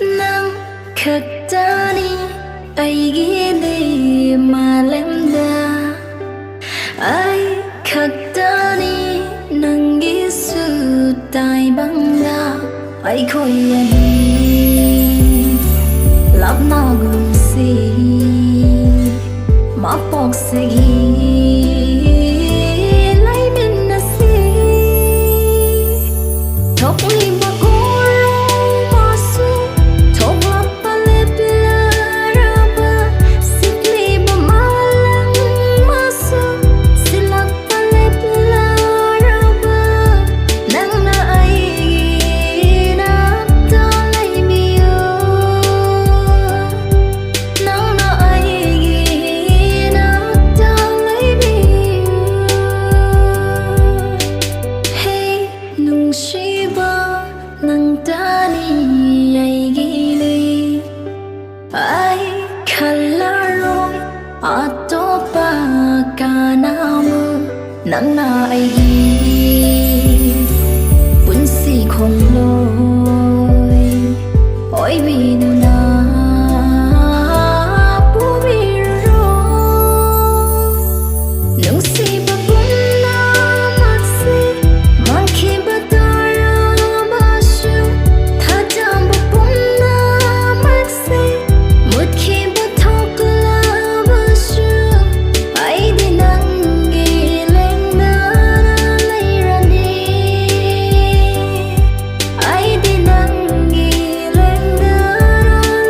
nang khakdani aigide malemda ai khakdani nangi su tai bangda ai khoi ani lap na gum si ma pok se lai min na si thok li ba ko ma su thok la pa le pla ra ba sit li ba ma lang ma su silak pa le pla ra ba nang na ai na ta lai mi yo nang na ai na ta lai mi yo hey nung shi ba nang ta ni ai gi li ai khalaroi atopa kanamu nang na ai gi bun si khong loi oi vi nu na pu vi ro nung si ba bun na mak si mang khi ba ta ra ba shu tha jam ba bun na mak si mut khi ba thok la ba shu ai di nang gi leng na lai ra ni ai di nang gi leng na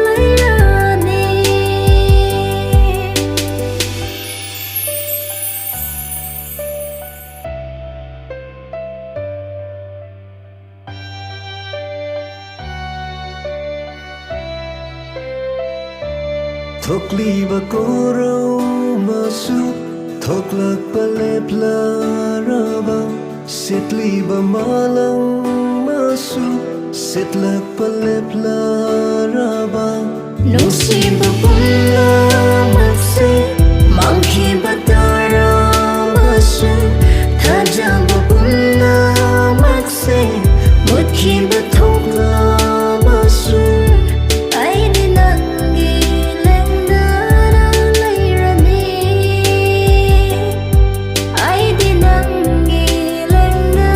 lai ra ni thok li ba ko ro ma su thok lak pa le pla ra ba sit li ba ma lang ma su sit lak pa le pla ra ba nung si ba bun na mak si mang khi ba ta ra ba shu tha jam ba bun na mak si mut khi ba thok la ba shu ai di nang gi leng na lai ra ni ai di nang gi leng na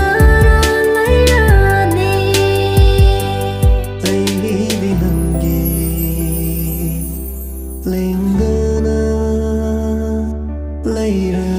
lai ra ni ai gi di nang gi leng na lai ra